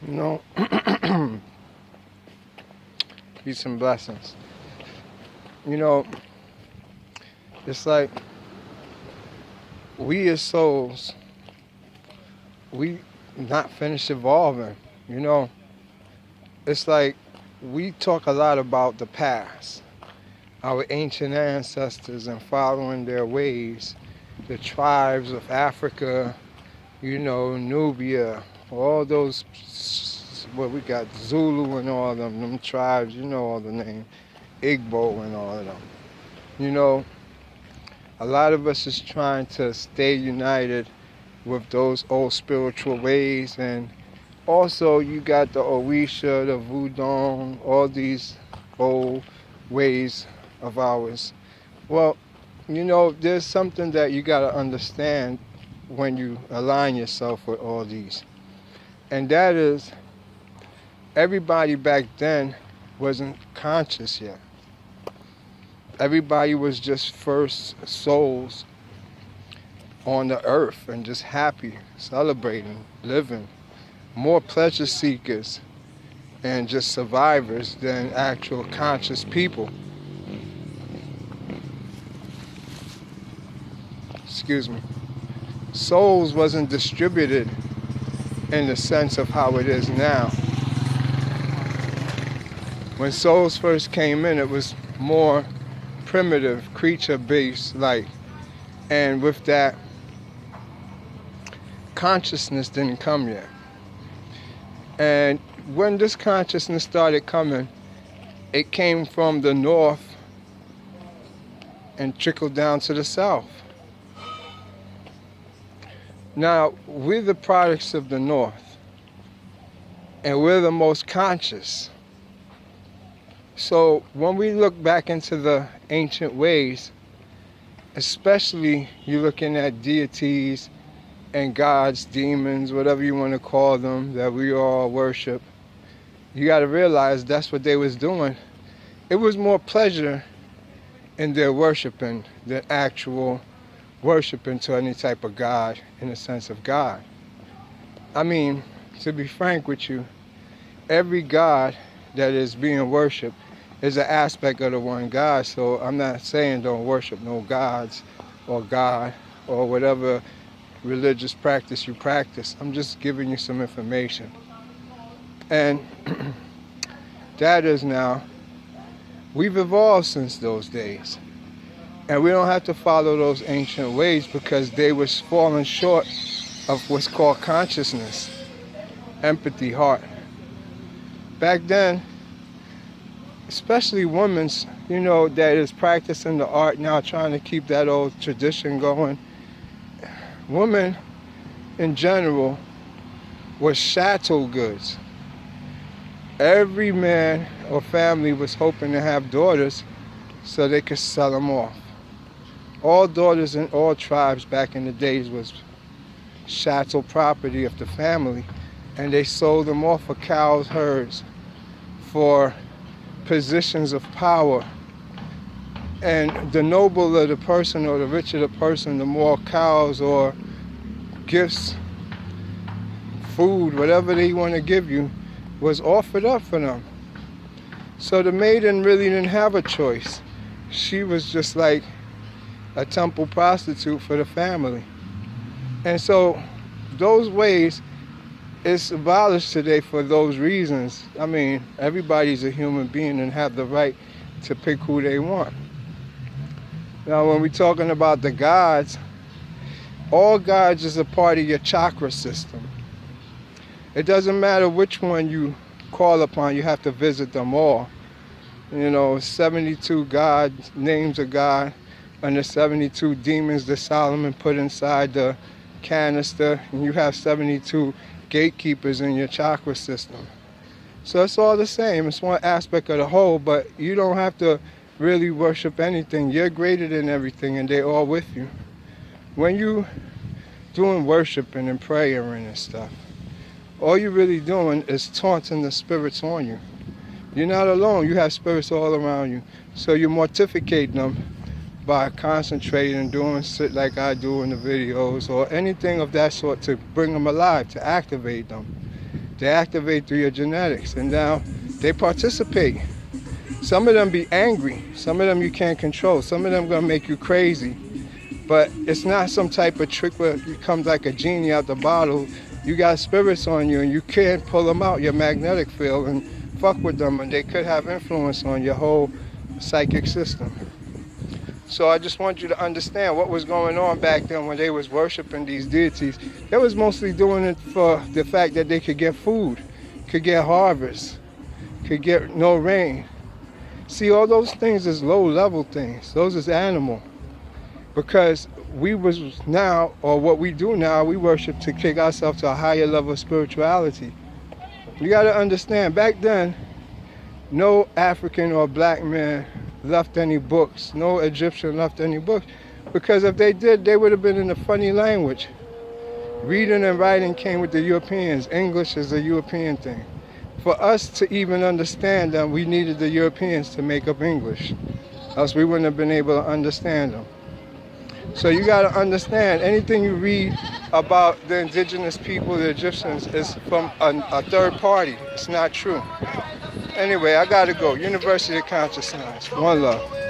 You know, peace and blessings. You know, it's like we as souls, we not finished evolving. You know, it's like we talk a lot about the past, our ancient ancestors and following their ways, the tribes of Africa, Nubia, all those, what we got, Zulu and all of them tribes, all the names, Igbo and all of them. You know, a lot of us is trying to stay united with those old spiritual ways, and also you got the Orisha, the Voodoo, all these old ways of ours. Well, there's something that you got to understand when you align yourself with all these. And that is, everybody back then wasn't conscious yet. Everybody was just first souls on the earth and just happy, celebrating, living. More pleasure seekers and just survivors than actual conscious people. Excuse me. Souls wasn't distributed in the sense of how it is now. When souls first came in, it was more primitive, creature-based, and with that, consciousness didn't come yet. And when this consciousness started coming, it came from the north and trickled down to the south. Now, we're the products of the north, and we're the most conscious. So when we look back into the ancient ways, especially you're looking at deities and gods, demons, whatever you want to call them, that we all worship, you got to realize that's what they was doing. It was more pleasure in their worshiping than actual worshiping to any type of God in the sense of God. I mean, to be frank with you, every God that is being worshipped is an aspect of the one God. So I'm not saying don't worship no gods or God or whatever religious practice you practice. I'm just giving you some information. And that is now, we've evolved since those days. And we don't have to follow those ancient ways because they was falling short of what's called consciousness, empathy, heart. Back then, especially women's, that is practicing the art now, trying to keep that old tradition going. Women, in general, were chattel goods. Every man or family was hoping to have daughters so they could sell them off. All daughters in all tribes back in the days was chattel property of the family, and they sold them off for cows, herds, for positions of power. And the nobler the person or the richer the person, the more cows or gifts, food, whatever they want to give you, was offered up for them. So the maiden really didn't have a choice. She was just like a temple prostitute for the family. And so those ways, it's abolished today for those reasons. I mean, everybody's a human being and have the right to pick who they want. Now, when we're talking about the gods, all gods is a part of your chakra system. It doesn't matter which one you call upon, you have to visit them all. 72 gods, names of God, and the 72 demons that Solomon put inside the canister, and you have 72 gatekeepers in your chakra system. So it's all the same. It's one aspect of the whole, but you don't have to really worship anything. You're greater than everything, and they're all with you. When you doing worshiping and praying and stuff, all you're really doing is taunting the spirits on you. You're not alone. You have spirits all around you. So you mortificate them by concentrating and doing shit like I do in the videos or anything of that sort to bring them alive, to activate them. They activate through your genetics, and now they participate. Some of them be angry. Some of them you can't control. Some of them gonna make you crazy. But it's not some type of trick where you come like a genie out the bottle. You got spirits on you and you can't pull them out, your magnetic field, and fuck with them, and they could have influence on your whole psychic system. So I just want you to understand what was going on back then when they was worshiping these deities. They was mostly doing it for the fact that they could get food, could get harvest, could get no rain. See, all those things is low level things. Those is animal. Because we was now, or what we do now, we worship to kick ourselves to a higher level of spirituality. You got to understand, back then, no African or black man left any books. No Egyptian left any books. Because if they did, they would have been in a funny language. Reading and writing came with the Europeans. English is a European thing. For us to even understand them, we needed the Europeans to make up English. Else we wouldn't have been able to understand them. So you got to understand, anything you read about the indigenous people, the Egyptians, is from a third party. It's not true. Anyway, I got to go. University of Conscious Science. One love.